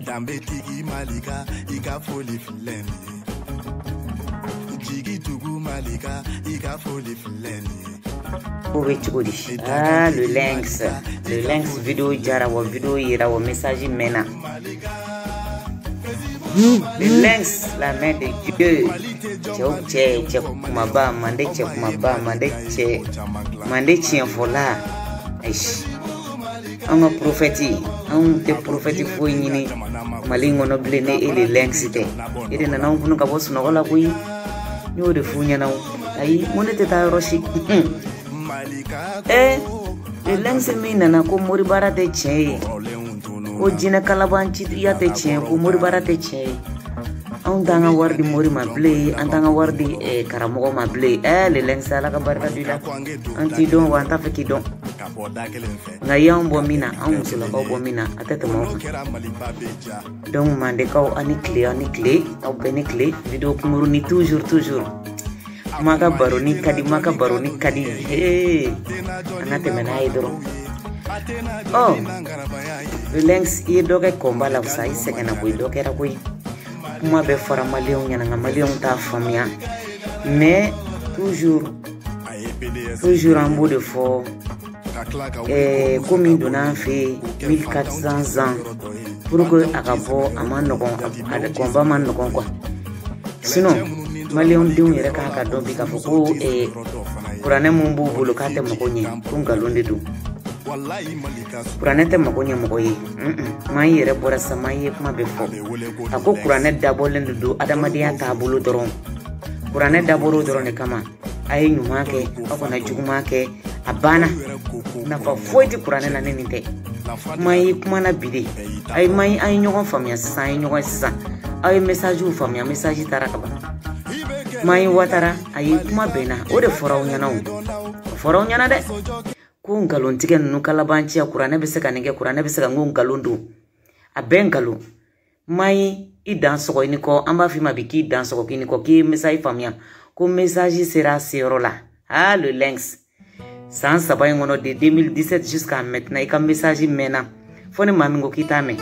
Dambetigi malika ika foli fileni. Jigi tugu malika ika foli fileni. Ah, le lynx vidéo jara wa vidéo ira wa message mena. Le lynx, la main de Dieu. Tche kumaba mande tche kumaba mande tche fola. Aish. Un prophète, un te prophète fo nyini malingo no blene et le lynx te. Ede na na ngunu ka bosu no gola kuyi. Nyo de fu nyana ai monete ta roshi. Le lynx mina na ko mori barate tche. O jina kalabanchi ya te tche ko mori barate tche. Antanga wardi mori ma blé, antanga wardi karamogo ma blé. Le lynx ala ka barka dila. Anti don wa anta feki don. Nga yambo mina, musula ka bo mina atete mo. Donc mande ka ani clé, au bene clé, vidéo kumuru ni toujours. Maka baroni kadi. Anate mena idoro. Oh. Le lynx i doge komba la usai sekena boy doge ra boy. Kuma be fara malion nyana nga malion ta famia. Mais toujours en bout de fort. Comme il donne fait 1400 ans pour que Akabo Amanogon a combat Manogon quoi. Sinon, Malion Dion et Raka Dobika Foko et Purane Mumbu Volocate Mokoye, Pungalunde do. Puranete Mokoye Mokoye, my Rebora Samaye Mabefo. A cook Puranet double and do Adamadia Tabulu Doron. Puranet double Doronekama. Ay numake, akona jugumake, abana na fa foiti kurane na nenite mai kuma na bide ay mai ay nyogon famia sai nyogon sisa ay message u famia message tarakaba mai watara ay kuma bena o de foraw nyana de ko ngalon tigen nu kala banchi kurane be se kanenge kurane be se kango ngalondu abengalo mai idan soko ini ko amba fi mabiki dan soko kini ko ki message famia ko message sera serola le lynx sans sabai ngono de 2017 jusqu'à maintenant ika message mena fone mamingo kitame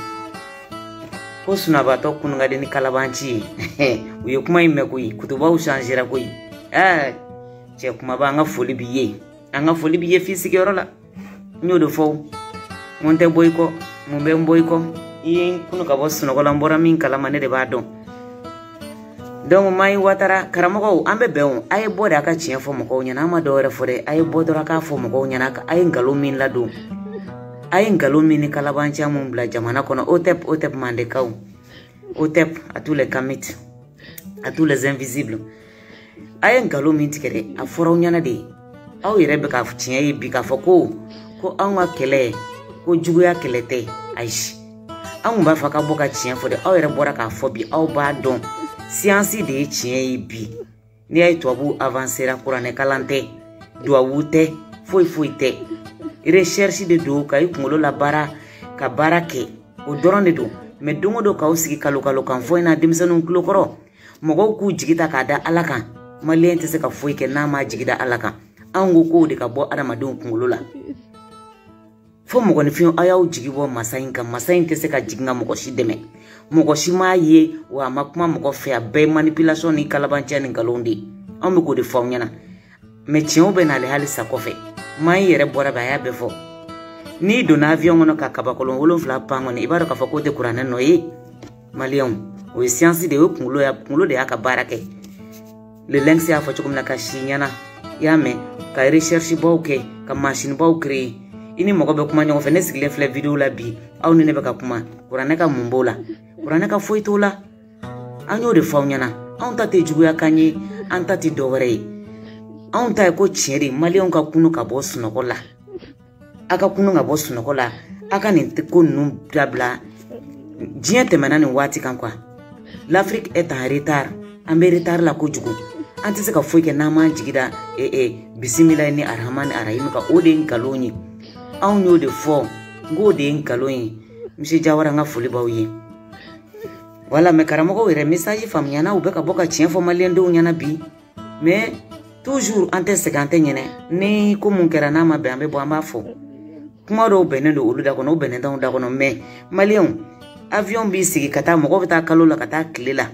ko suna bato kununga de ni kalabanchi uyo kuma imekuyi kutuba ushanjira kuyi che kuma ba anga foli biye fisiki orola nyodo fo monte boyko mumbe boyko yin kunuka bosu no kolambora min kala manede badon. Donc mai watara karamogo ambe beon ay boda ka chien fo moko nyana ma dore fore ay bodora ka fo moko nyana ka ay ngalomin ladu ay ngalomin kalabancha mum bla jamana kono otep mande kaw otep à tous les kamit à tous les invisibles ay ngalomin tikere a foro nyana de aw yere ka fu chien yi bi ka fo ko anwa kele ko juguya kelete aish an ba fa ka boka chien fo de aw yere bora ka fo bi aw ba don science de chien bi ni ay tobu avancer à kurane kalante doa wute foi te recherche de do kay kungolo la bara ka barake o doronde do me dongo do ka usiki kalo kan foi na dimsanu klokoro mogo ku jigita ka da alaka malien te se ka foi ke na ma jigida alaka ango ko de ka bo adama don kungolo la fo mogo ni fion ayaw jigibo masayin te se ka jiginga mogo shideme mogo shima ye wa makuma mogo fe be manipulation ni kalabancha ni galondi ambe ko de fawnyana me tion be na le halisa kofe mai yere bora ba ya befo ni do na avion ngono ka kabakolo wolo fla pango ni ibaro ka fa ko te kurana no yi malion o science de kungulo de aka barake le lynx ya fa chukumna ka shinyana ya me ka recherche bauke ka machine baukre ini mogo be kuma nyo fe ne sigle fle video la bi aw ne be ka kuma kurana ka mumbola kurana ka foitola anyo de fawnyana anta te jugu ya kanyi anta ti dogre anta ko chiri malion ka kunu ka boss nokola aka kunu nga boss nokola aka ni ko nu blabla jiente manani wati kankwa l'Afrique est en retard ambe retard la ko jugu anti se ka foike na ma jigida bismillah ni arrahman arrahim ka ode nkalonyi anyo de fo ngode nkalonyi mshi jawara nga fuli bawye wala me karamogo were message famnyana ubeka boka chien fo malendo nyana bi mais toujours ante segante nyene ni ko munkera na ma be ambe bo amba fo kuma do benen do olu da kono o benen da kono mais malien avion bi sigi kata mo ko bita kalo la kata klela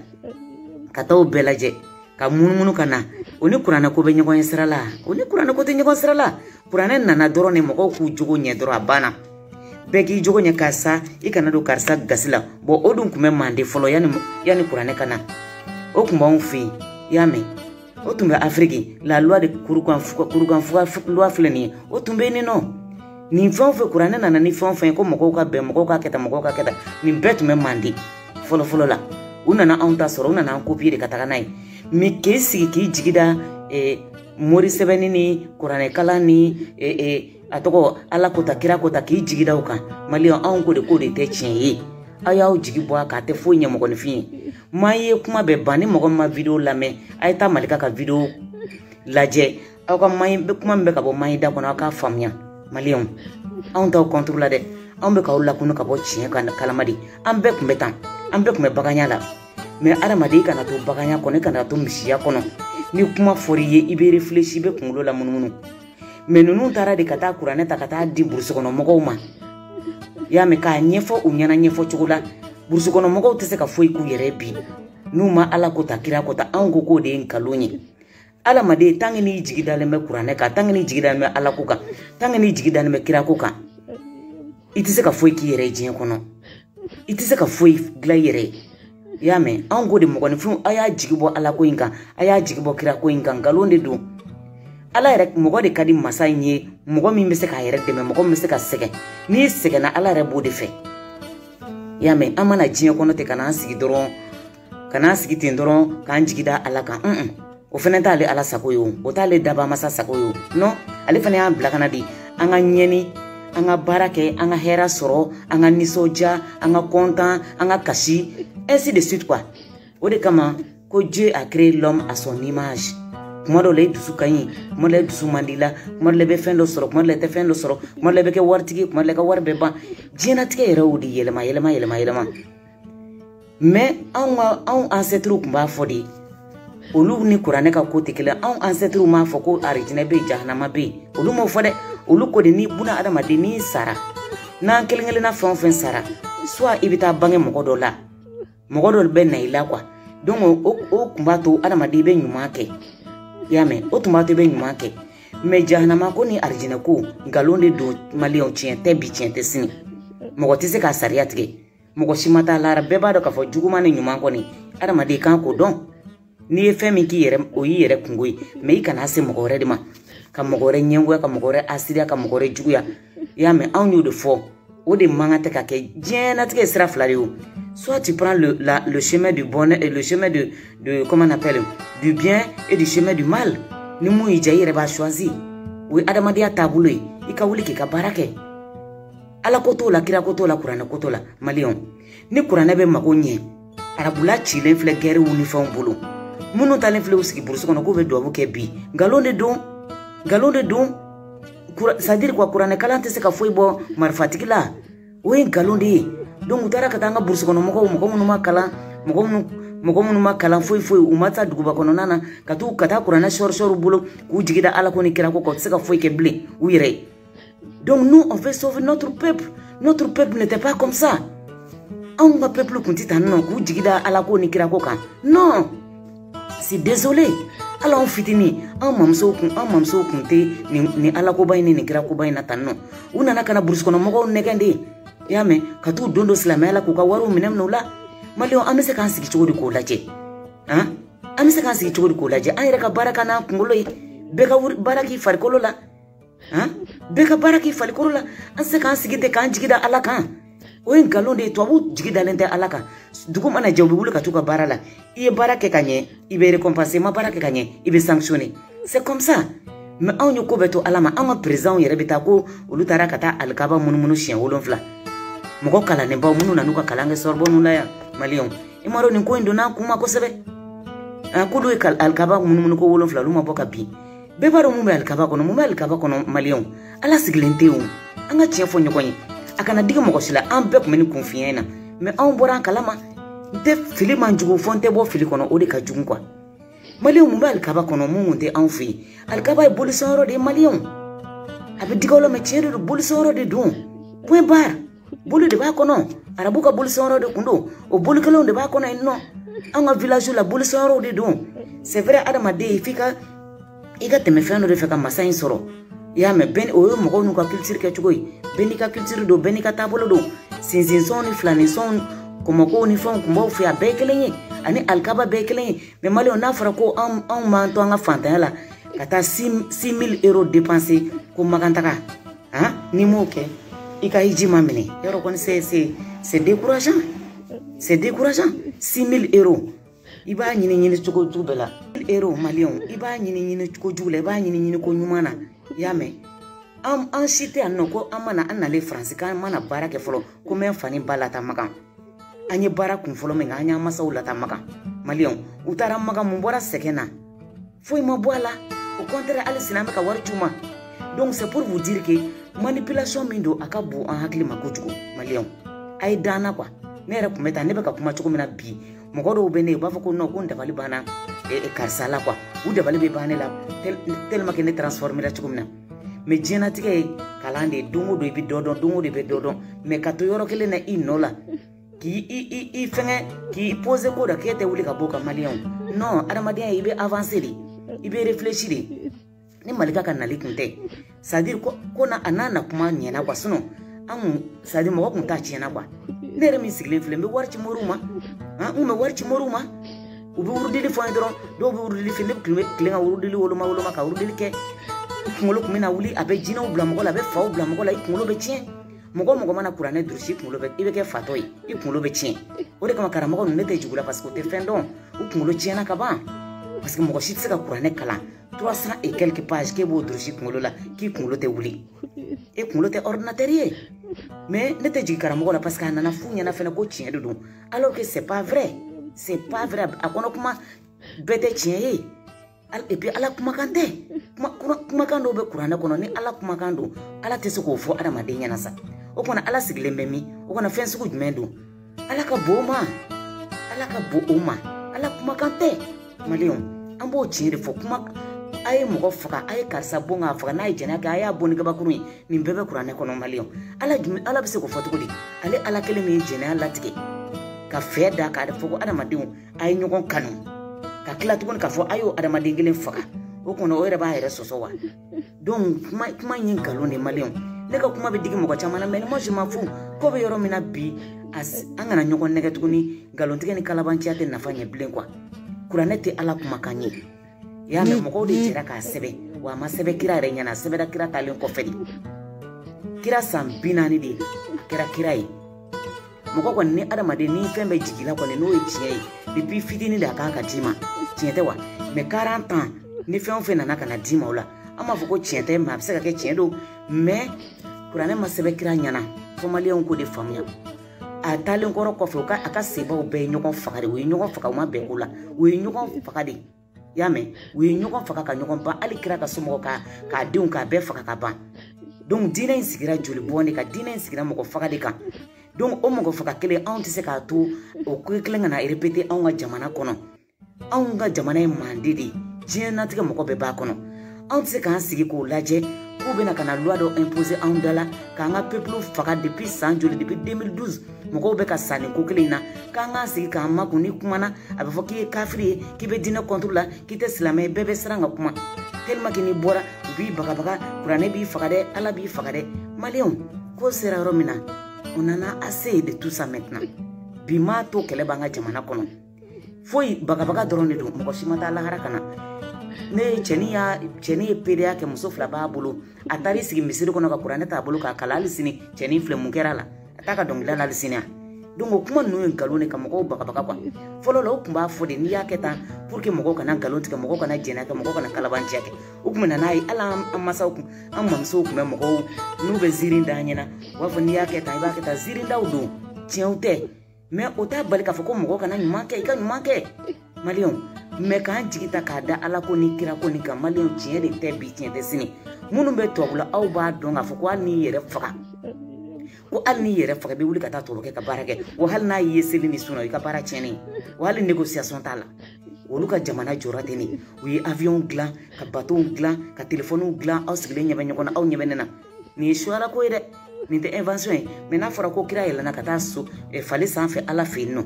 kata o belaje ka munumunu kana oni kurana ko be nyagon sirala oni kurana ko te nyagon sirala kurana nana doro ne mo ko ku jogo nye doro abana beki jogo nye kasa ikana do karsa gasila bo odun kume mande folo yani kurana kana o kumba on fi yame o tumbe Afrique la loi de kurukan fuka loi fleni o tumbe ni no ni fonfe kurana nana ni fonfe ko mo ko ka be mo ko ka keta ni betu me mande folo la unana anta soro unana copier de katakanai mi kesi ki jigida mori sebeni ni kurane kala ni atoko ala kota kira kota ki jigida uka malio anko de te chenye ayaw jigi bo aka te fo nyamo ko ni fi maye kuma be bani mo ma video lame ayta malika ka video laje aka maye kuma be ka bo maye da kono aka famya malio anta contrôler de ambe ka ulla kunu ka bo chenye kan kalamadi ambe kumbetan ambe kume baganya la mais adamadi kana to baganya kono kana to misiya kono ni kuma foriye ibe réfléchir be kungulo la mununu mais nunu tara de kata kurane ta kata di bursu kono mogo ma ya me ka nyefo unyana nyefo chugula bursu kono mogo tese ka foi ku yere bi numa ala ko takira ko ta ango ko de nkalonye ala made tangini jigidale me kurane ka tangini jigidale me ala ko ka tangini jigidale me kira ko ka itise ka foi ki yere jin kono itise ka foi gla yere yame ango de mogoni fu aya jigibo ala ko inka aya jigibo kira ko inka ngalonde do ala yere mogo de kadi masanye mogo mi mbese ka yere de me mogo mbese ka sege ni sege na ala yere bode fe yame amana jinya kono te kana sigi doron kana sigi tin doron kan jigida ala kan o fene ta ale ala sakoyo o ta ale daba masa sakoyo no ale fene ya bla kana di anga nyeni anga barake anga hera soro anga nisoja anga content anga kashi ainsi de suite quoi o de kama ko Dieu a créé l'homme à son image kuma do le dusu kanyi kuma le dusu mandila kuma le be fen do soro kuma le te fen do soro kuma le be ke wartigi kuma le ka war be ba jina tike yera odi yelema mais on ancêtre kuma fodi olu ni kurane ka ko tikele on ancêtre ma foko arijine be jahannama be olu mo fode olu ko de ni buna adama de ni sara na kelengele na fen sara soit ibita bange mogodo la mogodo be na ila kwa donc o kumbato adama de be nyuma ke yame o tumbato be nyuma ke me jahannama ko ni arijine ko ngalonde do malion tiente bi tiente sini mogo tise ka sariya tige mogo shimata lara beba do ka fo juguma ni nyuma ko ni adama de kan ko don ni femi ki yere o yere kungoi me ikana se mogo re dima ka mogo re nyengo ka mogo re asiria ka mogo re juguya yame anyu de fo o de mangate ka ke jena tige sira flario soit tu prends le chemin du bonheur et le chemin de comment on appelle du bien et du chemin du mal ni mu ijayire ba choisi we adama dia tabuloi ikawuli ki ka barake ala koto la kira koto la kurana koto la malion ni kurana be magonye arabula chile fle guerre uniforme bulu munu talen fle usiki bursu kono ko be do ke bi galonde don ça dire quoi kurana kalante se ka foibo marfatikila we galonde donc utara katanga bursu kono moko munu makala moko munu makala foi umata duguba kono nana kata kurana shor bulu ku jigida ala ko ni kira ko se ka foi ke blé uyire. Donc nous, on veut sauver notre peuple. Notre peuple n'était pas comme ça. On va peuple kuntita non ku jigida ala ko ni kira ko kan. Non. C'est désolé. Alors on fitini en mamso kunte ni ala ko bayni ni kira ko bayna tan non. Una nakana burus kono moko negande. Yame katu dondo slama ala ko ka waru minem no la. Malio amese kan sigi chogodi ko laje. Hein? Amese kan sigi chogodi ko laje. Ayra ka baraka na kungolo beka baraki farkolo la. Hein? Beka baraki falikorola anse kan sigide kan jigida alaka o en galonde to abu jigida lente alaka dugu mana jawbi wulu ka tuka barala iye barake kanye ibe récompenser ma barake kanye ibe sanctionner c'est comme ça mais on yoko beto alama ama président yere beta ko olu tara kata alkaba munu chien wolonfla moko kala ne ba munu nanuka kalange sorbonu la ya malion imaro ni ko indona kuma ko sebe kudu alkaba munu ko wolonfla luma boka bi bebaro mumbe alkaba kono malion ala siglenteu anga tiefo nyokonyi akana diga mokosila ambe kumeni confiena mais on bora kalama de fili manjugo fonte bo fili kono ode ka jugun kwa malion mumbe alkaba kono mumunte anfi alkaba e bolisoro de malion abe digolo me tiere do bulu soro de don point bar bulu de ba kono arabu ka bulu soro de kundo o bulu kelo de ba kono no anga village la bulu soro de don c'est vrai adama de fika iga teme feno de fika masain soro ya me ben o mo ko nu ka culture ke chugoy beni ka culture do beni ka tabolo do sinzin son ni flani son como ko ni fon kumbo fi abekelenye ani alkaba bekelenye me mali on afra ko on man to nga fanta la kata 6000 € dépenser ko magantaka hein ni moke ika hiji mamene yoro kon c'est décourageant 6000 € iba nyini chugo jubela €, malion iba nyini chugo jule iba nyini ko nyumana yame an cité anno ko amana anale france kan mana barake folo ko men fani balata makan anye bara kun folo men anya masa ulata makan malion utara makan mun bora sekena foi ma boala au contraire al sinama ka war chuma donc c'est pour vous dire que manipulation mindo akabu an hakli makojugo malion ay dana quoi nere kumeta nebe ka kuma chuko mina bi mogodo bene ba fako no kun devali bana e karsala quoi ou devali be bana la tellement que ne transformer la chuko mina me jena tike kalande dungo do bi dodon dungo de be dodon me kato yoro kele na inola ki i fenge ki pose ko da kete wuli ka boka malion non adamadia ibe avancer ibe réfléchir ni malika kan nalikunte c'est-à-dire ko na anana kuma nyena kwa suno amu c'est-à-dire mo ko ta chiena kwa nere mi sigle flembe warchi moruma ume warchi moruma ubi urudili fo ndron do bi urudili fene klinga urudili woluma ka urudili ke kungolo kumina wuli abe jina ubla mo ko la be fa ubla mo ko la kungolo be tien mo ko mana kurane durshi kungolo be ibe ke fatoi i kungolo be tien o de kama karama ko nete jugula parce que te fendon u kungolo tiena ka ba parce que mo ko shitse ka kurane kala 300 et quelques pages ke bo durshi kungolo la ki kungolo te wuli e kungolo te ordinateur mais nete jigi karama ko la parce que anana funya na fena ko tien do alors que c'est pas vrai akono kuma bete tien et puis ala kuma kante kuma kando be kurana kono ni ala kuma kando ala te soko fo adama de nyana sa o kona ala siglembe mi o kona fen suku jmendo ala ka boma ala kuma kante malion ambo chire fo kuma ay mo faka ay karsa bonga faka na jena ga ya boni ga bakuru ni bebe kurana kono malion ala be soko foto kodi ala kele mi jena ala tike ka feda ka da fo adama de ay nyugon kanu ka kila tukun ka fo ayo adama dingilin faka o kono o reba ere sosowa donc kuma yin kalo ne malion ne ka kuma be digi mo ko chamana mais moi je m'en fous ko be yoro mina bi as angana nyoko nege tukuni galon tige ni kalabanci ate nafanye blen quoi kuranete ala kuma kanye ya me mo ko de jira ka sebe wa ma sebe kira re nyana sebe da kira talen ko fedi kira sambina ni de kira yi mo ko ni adama de ni fembe jigila ko ne no e chie depuis fitini da ka dima tiente wa me 40 ans ni fe na kana dima ola ama foko tiente ma se ka ke tiendo mais kurane ma sebe kira nyana fo malion ko de famia a talen koro ko fe ka aka seba o be nyoko fakare we nyoko faka ma be kula we nyoko fakade yame we nyoko faka ka nyoko ba ali kira ka somo ka deun ka be faka ka ba donc dina insigira joli boni ka dina insigira mo ko fakade ka donc o mo ko faka kele on tise ka to o ko kele ngana répéter on ga jamana kono on ga jamana e mandidi jena tika mo ko be ba kono on tise ka sigi ko laje ko be na kana loi do imposer en dollar ka nga peuple faka depuis 100 joli depuis 2012 mo ko be ka sani ko kele na ka nga sigi ka ma ko ni kumana abe fo ki kafiri ki be dina contrôle ki te islamé bebe sranga kuma tellement que ni bora bi baka kurane bi fakade ala bi fakade malion ko sera romina on en a assez de tout ça maintenant bima to kele banga jamana kono foi baka drone do mo ko simata la harakana ne cheni pedia ke musofla ba bulu atari sigi misiri kono ka kurane ta bulu ka kalali sini cheni fle mungerala ataka dongla la sini dongo kuma no en galone ka mo baka kwa folo lo kumba fode ni yaketa pour que mo kana galonti ka mo kana jena ka mo kana kalabanci yake ukuma na nayi ala amasa ukum amma so kuma mo no be zirinda nyena wafo ni yaketa ba keta zirinda udo tiente mais ota balika foko mo kana nyumake ika nyumake malion me kan jigita ka da ala ko ni kira ko ni ka malion tiende te bi tiende sini munu be tobula au ba donga foko ani yere faka ko alni yere faka be wuli ka ta toro ke ka barake o hal na yeseli ni suna ka bara cheni o hal négociation tala olu ka jamana jɔra ten ne u ye avion dilan ka bateau dilan ka téléphone dilan aw sigilen ɲɛbɛ ɲɔgɔn na aw ɲɛbɛ ne na nin ye suala ko ye dɛ nin tɛ invention ye mais n'a fɔra ko kira yɛlɛna ka taa so fale sanfɛ ala fɛ yen nɔ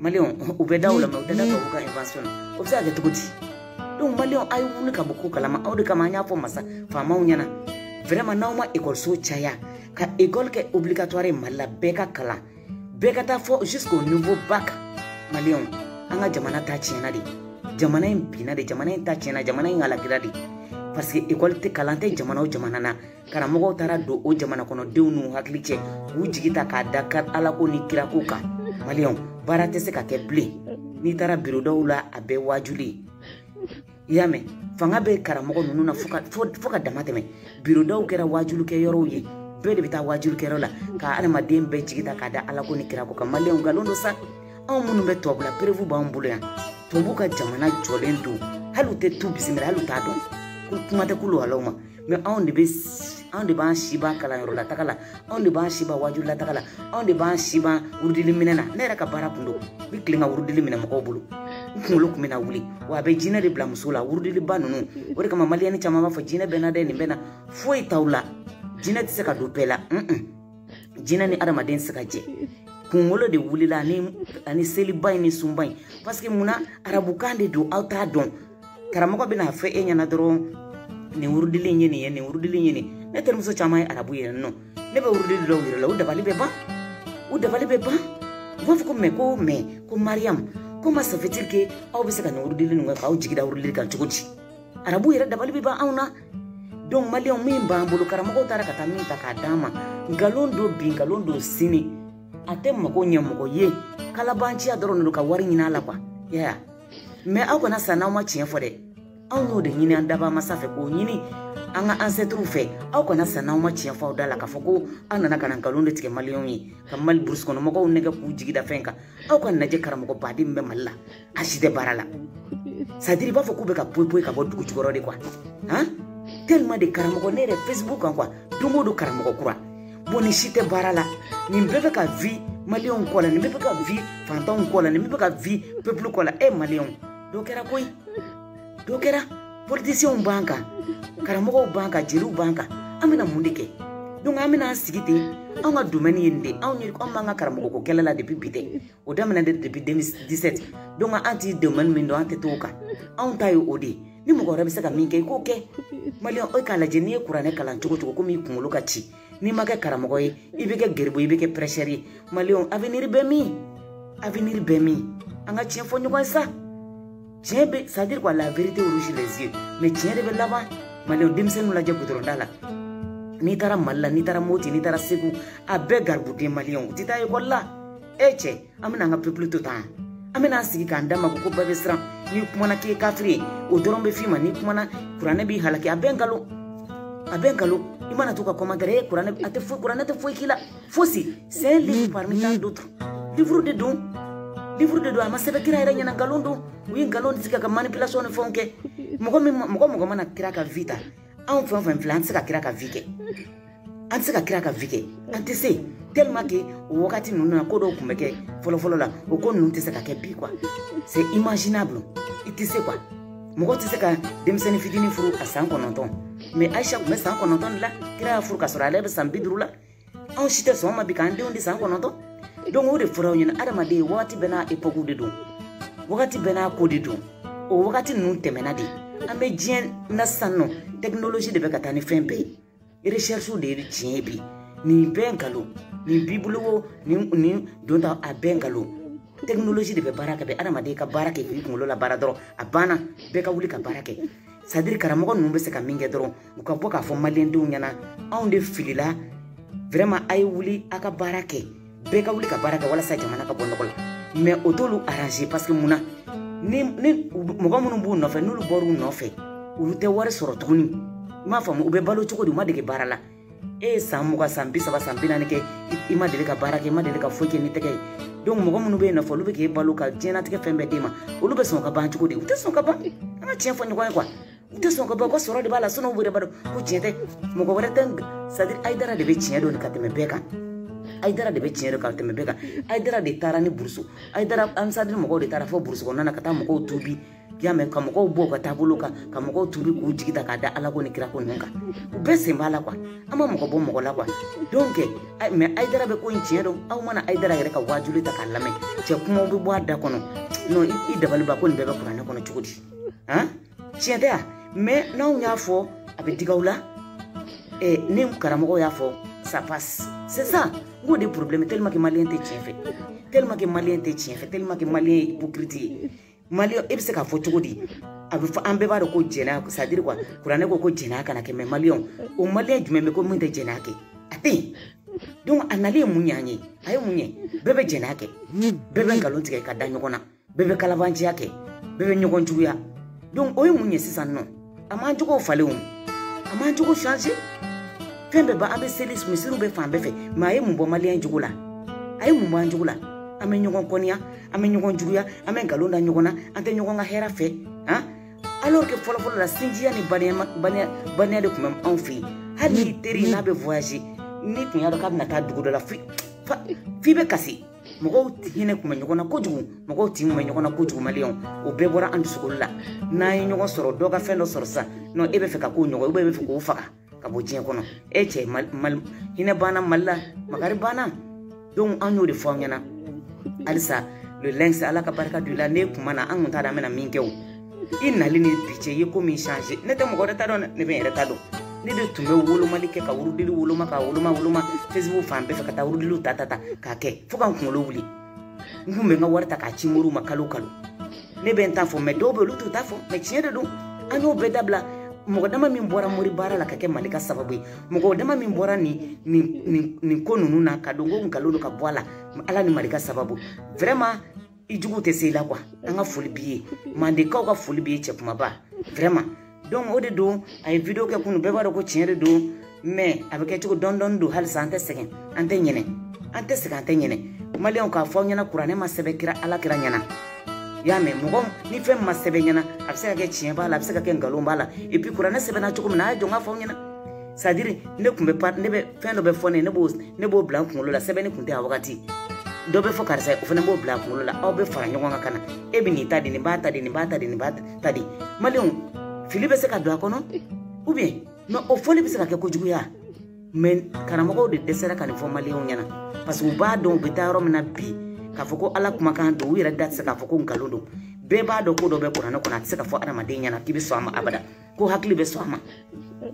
maliyɛnw u bɛ da o la mais u tɛ da tubabu ka invention na o bɛ se ka kɛ cogo di donc maliyɛnw a ye wuli ka bɔ ko kalama aw de kama an y'a fɔ masa faamaw ɲɛna vraiment n'aw ma ekɔliso caya ka école kɛ obligatoire ye mali la bɛɛ ka kalan bɛɛ ka taa fɔ jusqu'au niveau bac maliyɛnw an ka jamana ta tiɲɛna de jamana in binna de jamana in ta tiɲɛna jamana in halakira de parce que école tɛ kalan tɛ jamana o jamana na karamɔgɔw taara don o jamana kɔnɔdenw n'u hakili cɛ k'u jigi ta k'a da ala ko ni kira ko kan maliyɛnw baara tɛ se ka kɛ bilen n'i taara biro dɔw la a bɛɛ waajuli ye i y'a mɛn fanga bɛ karamɔgɔ ninnu na fo ka dama tɛmɛ biro dɔw kɛra waajulikɛ yɔrɔw ye bɛɛ de bɛ taa waajulikɛyɔrɔ la ka adamaden bɛɛ jigi ta k'a da ala ko ni kira ko kan maliyɛnw nkalon don sa anw minnu bɛ tubabu la prévu b'an bolo yan tubabu ka jamana jɔlen don hali u tɛ tu bisimila hali u t'a dɔn kuma tɛ kulu alaw ma mais anw de b'an siba kalanyɔrɔ la taga la anw de b'an siba waajurila taga la anw de b'an siba wurudili minɛ na ne yɛrɛ ka baara kun don n bɛ tilen ka wurudili minɛ mɔgɔw bolo n kunkolo kun bɛ na wuli wa a bɛ jinɛ de bila muso la wurudiliba ninnu o de kama maliyɛni caman b'a fɔ jinɛ bɛ na dɛ nin bɛ na foyi t'aw la jinɛ tɛ se ka don bɛɛ la jinɛ ni adamaden tɛ se ka jɛ kunkolo de wulila ani seliba in ni sunba in parce que munna arabukan de don aw t'a dɔn karamɔgɔ bɛna fɛ e ɲɛna dɔrɔn nin wurudili ye nin ye nin wurudili ye nin ne terimuso caman ye arabu ye nɔ ne bɛ wurudili dɔw yɛrɛ la u dabali bɛ ban u b'a fɔ ko ko mariam comment ça fait-il que aw bɛ se ka nin wurudili nin kɛ k'aw jigi da wurudili kan cogo di arabu yɛrɛ dabali bɛ ban anw na donc maliyɛnw min b'an bolo karamɔgɔw taara ka taa min ta k'a d'an ma nkalon don bi nkalon don sini a tɛ mago ɲɛ mɔgɔ ye kalabanciya dɔrɔn de don ka wari ɲini a la quoi ya mais aw kana sa n'aw ma tiɲɛ fɔ dɛ anw y'o de ɲini an daba masa fɛ k'o ɲini an ka ancêtres fɛ aw kana sa n'aw ma tiɲɛ fɔ aw da la k'a fɔ ko an nana ka na nkalon de tigɛ maliyɛnw ye ka mali burusi kɔnɔ mɔgɔw nɛgɛ k'u jigi da fɛn kan aw ka lajɛ karamɔgɔ baden min bɛ mali la a si tɛ baara la c'est à dire i b'a fɔ k'u bɛ ka poyi ka bɔ dugu jukɔrɔ de quoi han tellement de karamɔgɔ ne yɛrɛ facebook kan quoi don o don karamɔgɔ kura bon nin si tɛ baara la nin bɛɛ bɛ ka vi maliyɛnw kɔ la nin bɛɛ bɛ ka vi fantanw kɔ la nin bɛɛ bɛ ka vi peuple kɔ la maliyɛnw dɔ kɛra koyi dɔ kɛra politiciens b'an kan karamɔgɔw b'an kan jeliw b'an kan an bɛna mun de kɛ donc an bɛna an sigi ten anw ka domaine ye nin de anw b'an ka karamɔgɔ ko kɛlɛ la depuis bi tɛ o daminɛ depuis 2017 donc an ti domaine min don an tɛ t'o kan anw ta ye o de ye ni mɔgɔ wɛrɛ bɛ se ka min kɛ i k'o kɛ maliyɛn e k'a lajɛ n'i ye kuranɛ kalan cogo cogo komi i kunkolo ka ci n'i ma kɛ karamɔgɔ ye i bɛ kɛ geribo i bɛ kɛ prêcheur ye maliyɛnw avenir bɛ min an ka tiɲɛ fɔ ɲɔgɔn ye sa tiɲɛ bɛ c'est à dire quoi la vérité rouge les yeux mais tiɲɛ de bɛ laban maliyɛnw denmisɛnninw lajɛ goudron la n'i taara mali la n'i taara moti n'i taara segu a bɛɛ garibuden maliyɛnw u tɛ taa ekɔli la cɛ an bɛna an ka peuple to tan an bɛna sigi k'an da ma ko bɛɛ bɛ siran n'i kumana k'i ye kafiri ye o dɔrɔn bɛ f'i ma n'i kumana kuranɛ b'i halaki a bɛɛ nkalon i mana to ka commentaire kuranɛ tɛ foyi k'i la fosi c'est un livre parmi tant d'autres livre de don a ma sɛbɛn kira yɛrɛ ɲɛna nkalon don u ye nkalon tigɛ ka manipulation ni fɛnw kɛ mɔgɔ mana kira ka vie ta anw fɛn fɛn filɛ an tɛ se ka kira ka vie kɛ an tɛ se tellement que o wagati ninnu na ko dɔw tun bɛ kɛ fɔlɔfɔlɔ la o ko ninnu tɛ se ka kɛ bi quoi c'est imaginable i tɛ se quoi mɔgɔ tɛ se ka denmisɛnnin fitinin furu a san 9 mais Aïcha tun bɛ san 9 de la kira y'a furu ka sɔrɔ ale bɛ san 50 la anw si tɛ sɔn ma bi k'an denw di san 9 donc o de fɔra aw ɲɛna adamaden wagati bɛɛ n'a époque de don wagati bɛɛ n'a ko de don o wagati ninnu tɛmɛna de an bɛ diɲɛ na sisan nɔ technologie de bɛ ka taa ni fɛn bɛɛ ye recherche de ye tiɲɛ ye bi nin bɛɛ nkalon nin bibulu wo nin don ta a bɛɛ nkalon technologie de bɛ baara kɛ bɛ adamaden ka baara kɛ k'i kunkolo la baara dɔrɔn a banna bɛɛ ka wuli ka baara kɛ c'est à dire karamɔgɔ ninnu bɛ se ka min kɛ dɔrɔn u ka bɔ k'a fɔ maliyɛndenw ɲɛna anw de filila vraiment a ye wuli a ka baara kɛ bɛɛ ka wuli ka baara kɛ walasa jamana ka bɔ nɔgɔ la mais o t'olu arranger parce que munna ni mɔgɔ minnu b'u nɔfɛ n'olu bɔr'u nɔfɛ olu tɛ wari sɔrɔ tuguni i m'a faamu u bɛ balo cogo di u ma dege baara la e ye san 20 san 30 san 40 kɛ i ma deli ka baara kɛ i ma deli ka foyi kɛ ni tɛgɛ ye donc mɔgɔ minnu bɛ yen nɔfɛ olu bɛ k'e balo ka diɲɛlatigɛ fɛn bɛɛ d'e ma olu bɛ sɔn ka ban cogo di u tɛ sɔn ka ban an ka tiɲɛ fɔ ɲɔgɔn ye quoi u tɛ sɔn ka ban u ka sɔrɔ de b'a la sinon u yɛrɛ b'a dɔn ko tiɲɛ tɛ mɔgɔ wɛrɛ tɛ c'est à dire Aïdara de bɛ tiɲɛ dɔn ka tɛmɛ bɛɛ kan Aïdara de bɛ tiɲɛ dɔn ka tɛmɛ bɛɛ kan Aïdara de taara ni burusu Aïdara amsadini mɔgɔw de taara fɔ burusu kɔnɔna na ka taa mɔgɔw tuubi yame ka mɔgɔw bɔ ka taabolo kan ka mɔgɔw tubi k'u jigi ta k'a da ala ko ni kira ko ninnu kan u bɛɛ sen b'a la quoi an ma mɔgɔ bɔ mɔgɔ la quoi donc mais Aïdara bɛ ko in tiɲɛ don aw mana Aïdara yɛrɛ ka waajuli ta k'a lamɛn cɛ kumaw bɛ bɔ a da kɔnɔ non i dabali ba ko nin bɛɛ bɛ kuranɛ kɔnɔ cogo di han tiɲɛ tɛ ya mais n'anw y'a fɔ a bɛ digaw la ni karamɔgɔw y'a fɔ ça passe c'est ça ngo de problème tellement que malien tɛ tiɲɛ fɛ tellement que malien tɛ tiɲɛ fɛ tellement que malien ye hypocrite ye malien e bɛ se k'a fɔ cogo di a bɛ fɔ an bɛɛ b'a dɔn ko jɛnɛya c'est à dire quoi kuranɛ ko jɛnɛya kana kɛ mais malien o malien jumɛn bɛ ko min tɛ jɛnɛya kɛ a tɛ yen donc a nalen ye mun ɲɛ an ye a ye mun ɲɛ bɛɛ bɛ jɛnɛya kɛ bɛɛ bɛ nkalon tigɛ ka da ɲɔgɔn na bɛɛ bɛ kalabanciya kɛ bɛɛ bɛ ɲɔgɔn juguya donc o ye mun ye sisan nɔ a m'an jogow falen o a m'an jogo changer fɛn bɛɛ ba an bɛ seli misiriw bɛ fan bɛɛ fɛ mais a ye mun bɔ malien jogo la a ye mun bɔ an jogo la an bɛ ɲɔgɔn kɔniya an bɛ ɲɔgɔn juguya an bɛ nkalon da ɲɔgɔn na an tɛ ɲɔgɔn ka hɛrɛ fɛ han alors que fɔlɔfɔlɔ la sinjiya ni baniya de tun bɛ anw fɛ yen hali ni teri n'a bɛ voyager ni tun y'a dɔn k'a bɛna taa dugu dɔ la f'i bɛ kasi mɔgɔw hinɛ tun bɛ ɲɔgɔn na kojugu mɔgɔw tin tun bɛ ɲɔgɔn na kojugu maliyɛnw o bɛɛ bɔra an dusukolo la n'an ye ɲɔgɔn sɔrɔ dɔ ka fɛn dɔ sɔrɔ sisan non e bɛ fɛ ka k'o ɲɔgɔn e bɛ fɛ k'o faga ka bɔ diɲɛ kɔnɔ e cɛ hinɛ banna mali la makari banna donc an y'o de fɔ aw ɲɛna halisa le lynx ala ka barika don i la ne kuma na an kun t'a dɔn an bɛna min kɛ o i nali ni bi cɛ i ye ko min changer ne tɛ mɔgɔ wɛrɛ ta dɔn ne bɛ n yɛrɛ ta dɔn ne de tun bɛ wolomali kɛ ka wurudili woloma ka woloma facebook fan bɛɛ fɛ ka taa wurudiliw ta k'a kɛ fo ka n kunkolo wuli n kun bɛ n ka wari ta k'a ci moriw ma kalo ne bɛ n ta fɔ mais dɔw bɛ olu t'u ta fɔ mais tiɲɛ de don an y'o bɛɛ dabila mɔgɔ dama min bɔra mori baara la ka kɛ mali ka sababu ye mɔgɔ dama min bɔra nin ko ninnu na ka don ko nkalon don ka bɔ a la ala ni mali ka sababu vraiment i jugu tɛ se i la quoi an ka foli b'i ye mandekaw ka foli b'i ye cɛ kumaba vraiment donc o de don a ye video kɛ kunu bɛɛ b'a dɔn ko tiɲɛ de don mais a bɛ kɛ cogo dɔɔni don halisa an tɛ sɛgɛn an tɛ ɲinɛ an tɛ sɛgɛn an tɛ ɲinɛ maliyɛnw k'a fɔ aw ɲɛna kuranɛ ma sɛbɛn kira ala kira ɲɛna y'a mɛn mɔgɔ ni fɛn ma sɛbɛn ɲɛna a bɛ se ka kɛ tiɲɛ b'a la a bɛ se ka kɛ nkalon b'a la et puis kuranɛ sɛbɛnna cogo min na a ye jɔn k'a fɔ aw ɲɛna c'est à dire ne kun bɛ ne bɛ fɛn dɔ bɛ fɔ ne ne b'o bila n kunkolo la sɛbɛnni kun tɛ a wagati dɔ bɛ fɔ karisa o fana b'o bila a kunkolo la aw bɛ fara ɲɔgɔn kan ka na e bɛ nin ta di nin b'a ta di nin b'a ta di nin b'a ta di maliyɛnw fili bɛ se ka don a kɔnɔ ou bien non o fɔli bɛ se ka kɛ kojuguya mais karamɔgɔw de dɛsɛra ka nin fɔ maliyɛnw ɲɛna parce que u b'a dɔn u bɛ taa yɔrɔ min na bi k'a fɔ ko ala kumakan don u yɛrɛ da tɛ se k'a fɔ ko nkalon don bɛɛ b'a dɔn ko dɔ bɛ kuranɛ kɔnɔ a tɛ se ka fɔ adamaden ɲɛna k'i bɛ sɔn a ma abada ko hakili bɛ sɔn a ma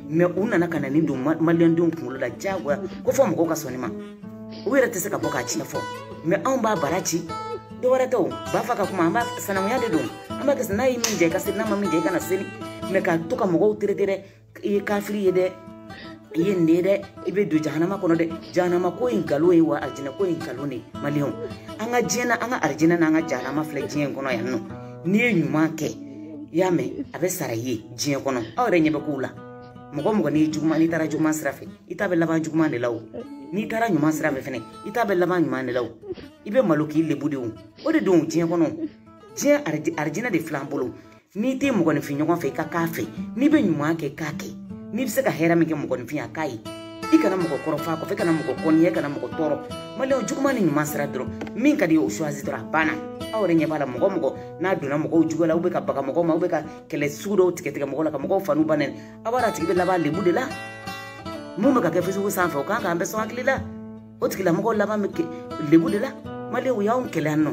mais u nana ka na nin don maliyɛndenw kunkolo la diyagoya ko fɔ mɔgɔw ka sɔn nin ma u yɛrɛ tɛ se ka bɔ k'a tiɲɛ fɔ mais anw b'a bara ci dɔ wɛrɛ tɛ o b'a fɔ ka kuma an b'a sanamuya de don an b'a kɛ n'a ye min jɛ i ka seli n'a ma min jɛ i kana seli mais ka to ka mɔgɔw traiter dɛ i ye kafiri ye dɛ i ye nin de ye dɛ i bɛ don jahanama kɔnɔ dɛ jahanama ko in nkalon ye wa alijinɛ ko in nkalon de maliyɛnw an ka diɲɛ na an ka alijinɛ n'an ka jahanama filɛ diɲɛ in kɔnɔ yan nɔ n'i ye ɲuman kɛ i y'a mɛn a bɛ sara i ye diɲɛ kɔnɔ aw yɛrɛ ɲɛ bɛ k'u la mɔgɔ mɔgɔ n'i ye juguman n'i taara juguman sira fɛ i ta bɛ laban juguman de la o n'i taara ɲuman sira fɛ fɛnɛ i ta bɛ laban ɲuman de la o i bɛ malo k'i lebu de o de don diɲɛ kɔnɔ diɲɛ alijinɛ de filɛ an bolo n'i tɛ mɔgɔninfin ɲɔgɔn fɛ i ka k'a fɛ n'i bɛ ɲuman kɛ k'a kɛ n'i bɛ se ka hɛrɛ min kɛ mɔgɔninfin a k'a ye i kana mɔgɔ kɔrɔfɔ a kɔfɛ i kana mɔgɔ kɔniyɛ i kana mɔgɔ tɔɔrɔ maliyɛnw juguman ni ɲuman sira dɔrɔn min ka di o choisi dɔrɔn a banna aw yɛrɛ ɲɛ b'a la mɔgɔ mɔgɔ n'a donna mɔgɔw juguya la u bɛ ka baga mɔgɔw ma u bɛ ka kɛlɛ sugu dɔw tigɛ mɔgɔw la ka mɔgɔw fanu ba nɛni aw b'a la tigi bɛ laban lebu de la mun bɛ ka kɛ facebook sanfɛ o kan k'an bɛɛ sɔn hakili la o tigilamɔgɔw laban bɛ lebu de la maliyɛnw u y'anw kɛlɛ yan nɔ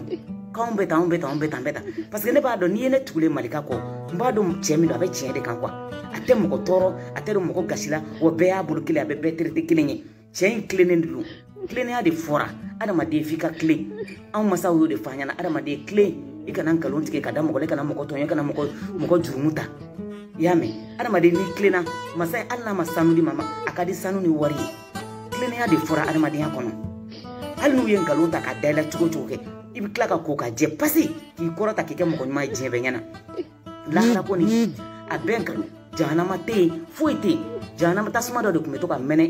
k'anw bɛ tan anw bɛ tan anw bɛ tan bɛ tan parce que ne b'a dɔn n'i ye ne tugulen malika kɔ n b'a dɔn cɛ min don a bɛ tiɲɛ de kan quoi a tɛ mɔgɔ tɔɔrɔ a tɛ don mɔgɔ gasi la wa bɛɛ y'a bolo kelen a bɛ bɛɛ traité kelen ye cɛ in tilennen de don tilennenya de fɔra adamaden f'i ka tilen anw masaw y'o de fɔ an ɲɛna adamaden tilen i kana nkalon tigɛ ka da mɔgɔ la i kana mɔgɔ tɔɲɔ i kana mɔgɔ jurumu ta i y'a mɛn adamaden n'i tilenna masa ye hali n'a ma sanu di ma a ka di sanu ni wari ye tilennenya de fɔra adamadenya kɔnɔ hali n'u ye nkalon ta ka da i la cogo cogo kɛ i bɛ tila ka ko ka jɛ pasi k'i kɔrɔ ta k'i kɛ mɔgɔ ɲuman ye diɲɛ bɛɛ ɲɛna lahara ko nin a bɛɛ nkalon jahanama tɛ yen foyi tɛ yen jahanama tasuma dɔ de tun bɛ to ka mɛnɛ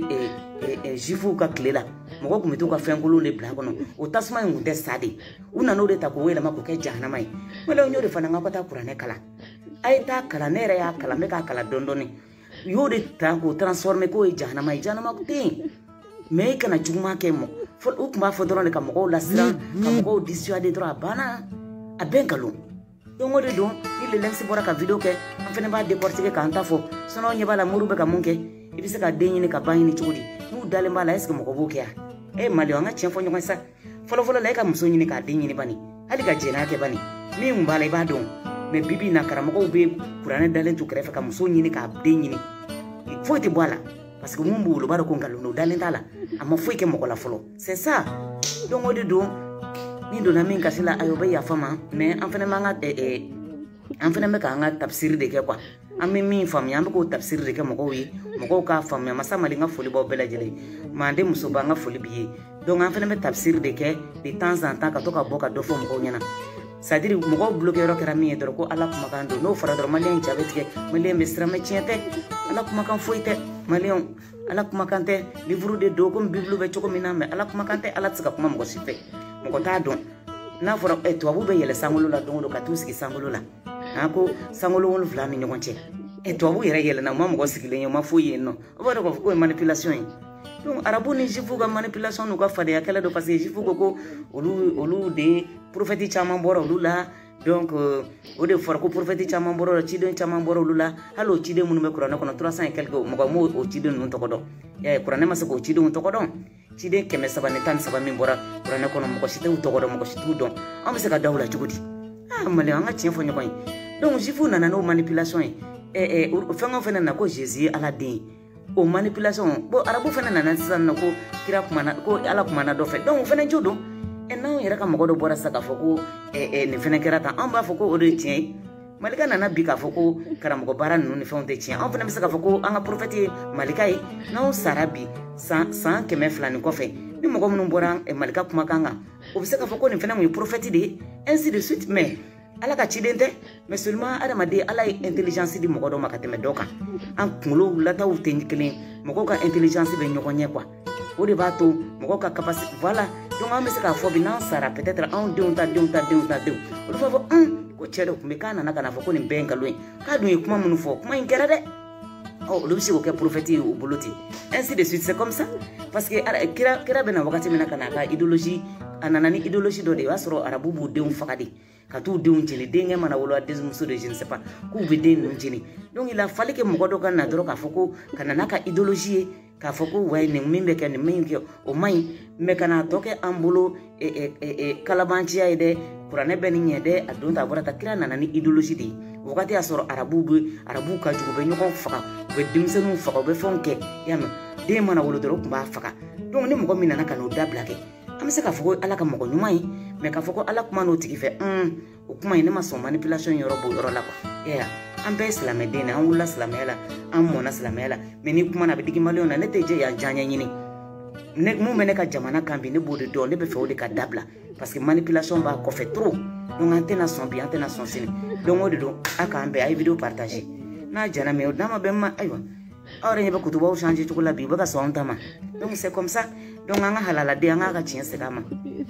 jufuw ka tile la mɔgɔ tun bɛ to ka fɛnkolon de bila a kɔnɔ o tasuma in tun tɛ sa de u nana o de ta k'o yɛlɛma k'o kɛ jahanama ye wala n y'o de fana n ka taa kuranɛ kalan a ye taa kalan ne yɛrɛ y'a kalan n bɛ k'a kalan dɔɔni dɔɔni u y'o de ta k'o transformer k'o ye jahanama ye jahanama tɛ yen mais i kana juguman kɛ mɔ u tun b'a fɔ dɔrɔn de ka mɔgɔw lasiran ka mɔgɔw dissuader dɔrɔn a banna a bɛɛ nkalon donc o de don ni le lens bora ka video kɛ an fɛnɛ b'a décortiquer k'an ta fɔ sinon ɲɛ b'a la muru bɛ ka mun kɛ i bɛ se ka den ɲini ka ba ɲini cogo di n'u dalen b'a la est-ce que mɔgɔ b'o kɛ a mali an ka tiɲɛ fɔ ɲɔgɔn sa fɔlɔ la e ka muso ɲini k'a den ɲini bani hali ka jɛn'a kɛ bani min kun b'a la i b'a dɔn mais bibi na karamɔgɔw bɛ kuranɛ dalen to kɛrɛfɛ ka muso ɲini k'a den ɲini foyi tɛ bɔ a la parce que mun b'u bolo b'a dɔn ko nkalon don dalen t'a la a ma foyi kɛ mɔgɔ la fɔlɔ c'est ça donc o de don ni donna min kasi la ayo bɛ yafa ma mais an fɛnɛ b'an ka an fɛnɛ bɛ k'an ka tafsiri de kɛ quoi an bɛ min faamuya an bɛ k'o tafsiri de kɛ mɔgɔw ye mɔgɔw k'a faamuya masa mali n ka foli b'aw bɛɛ lajɛlen manden muso b'an ka foli b'i ye donc an fɛnɛ bɛ tafsiri de kɛ de temps en temps ka to ka bɔ ka dɔ fɔ mɔgɔw ɲɛna c'est-à-dire mɔgɔw bloqué yɔrɔ kɛra min ye dɔrɔn ko ala kumakan don n'o fɔra dɔrɔn maliyɛn ja bɛ tigɛ maliyɛn bɛ siran mɛ tiɲɛ tɛ ala kumakan foyi tɛ maliyɛnw ala kumakan tɛ livre de don komi bibulu bɛ cogo min na mɛ ala kumakan tɛ ala tɛ se ka kuma mɔgɔ si fɛ mɔgɔ t'a dɔn n'a fɔra tubabu bɛ yɛlɛ sankolo la don o don ka t'u sigi sankolo la ko sankolo 7 ni ɲɔgɔn cɛ tubabu yɛrɛ yɛlɛna u ma mɔgɔ sigilen ye u ma foyi yen nɔ o b'a dɔn k'a fɔ k'o ye manipulation ye donc arabu ni jifu ka manipulation n'u ka fadenya kɛlɛ don parce que jifu ko olu de prophète caman bɔra olu la donc o de fɔra ko prophète caman bɔra la ciden caman bɔra olu la hali o ciden minnu bɛ kuranɛ kɔnɔ 300 et quelques mɔgɔ m'o ciden ninnu tɔgɔ dɔn kuranɛ ma se k'o cidenw tɔgɔ dɔn ciden 313 min bɔra kuranɛ kɔnɔ mɔgɔ si t'u tɔgɔ dɔn mɔgɔ si t'u dɔn an bɛ se ka da u la cogo di mali an ka tiɲɛ fɔ ɲɔgɔn ye donc jifu nana n'o manipulation ye fɛn o fɛnɛ na ko jésus ye ala den ye o manipulation bon arabu fɛnɛ nana sisan nɔ ko kira kumana ko ala kumana dɔ fɛ donc o fɛnɛ jo don n'anw yɛrɛ ka mɔgɔ dɔ bɔra sisan k'a fɔ ko nin fɛnɛ kɛra tan anw b'a fɔ ko o de ye tiɲɛ ye malika nana bi k'a fɔ ko karamɔgɔ baara ninnu ni fɛnw tɛ tiɲɛ anw fɛnɛ bɛ se k'a fɔ ko an ka prophète ye malika ye n'anw sara bi san 200 nin kɔfɛ ni mɔgɔ minnu bɔra malika kumakan kan o bɛ se k'a fɔ ko nin fɛnɛ mun ye prophète de ye ainsi de suite mais ala ka ciden tɛ mais seulement adamaden ala ye intelligence di mɔgɔ dɔ ma ka tɛmɛ dɔ kan an kunkolo lataw tɛ kelen mɔgɔw ka intelligence bɛ ɲɔgɔn ɲɛ quoi o de b'a to mɔgɔw ka capacité voilà donc an bɛ se k'a fɔ bi n'an sara peut-être anw denw ta denw olu b'a fɔ ko cɛ dɔ tun bɛ k'a nana ka na fɔ ko nin bɛɛ ye nkalon ye k'a dun ye kuma minnu fɔ kuma in kɛra dɛ olu bɛ se k'o kɛ prophète ye u bolo ten ainsi de suite c'est comme ça parce que kira bɛ na wagati min na ka na a ka idéologie a nana ni idéologie dɔ de ye o y'a sɔrɔ arabu b'u denw faga de ka t'u denw jeni denkɛ mana wolo a denmuso de je ne sais pas k'u bɛ den ninnu jeni donc il a fallu que mɔgɔ dɔ ka na dɔrɔn k'a fɔ ko ka na n'a ka idéologie ye k'a fɔ ko wayi nin min bɛ kɛ nin min kɛ o man ɲi mais ka na tɔ kɛ an bolo kalabanciya ye dɛ kuranɛ bɛ nin ɲɛ dɛ a don ta a bɔra ta kira nana ni idéologie de ye o wagati y'a sɔrɔ arabuw ka jugu u bɛ ɲɔgɔn faga u bɛ denmisɛnninw faga u bɛ fɛnw kɛ y'a mɛn den mana wolo dɔrɔn u tun b'a faga donc ni mɔgɔ min nana ka n'o dabila kɛ an bɛ se k'a fɔ ko ala ka mɔgɔ ɲuman ye mais k'a fɔ ko ala kuma n'o tigi fɛ o kuma in ne ma sɔn manipulation yɔrɔ b'o yɔrɔ la quoi an bɛɛ ye silamɛden de an wulila silamɛya la an mɔna silamɛya la mais ni kuma na a bɛ digi maliyɛnw na ne tɛ jɛ yan diyaɲɛ ɲini mun bɛ ne ka jamana kan bi ne b'o de dɔn ne bɛ fɛ o de ka dabila parce que manipulation b'a kɔfɛ trop donc an tɛna sɔn bi an tɛna sɔn sini donc o de don a k'an bɛɛ a ye video partager n'a jɛna mais n'a ma bɛn ma ayiwa aw yɛrɛ ɲɛ bɛ kutubaw changer cogo la bi u bɛ ka sɔn an ta ma donc c'est comme ça donc an ka halaladen an k'a ka tiɲɛ segin a ma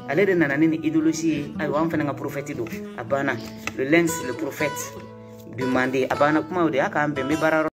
ale de nana ni nin idéologie ye ayiwa an fana ka prophète don a banna le lynx le prophète du Mandé a banna kuma o de y'a k'an bɛn n bɛ baara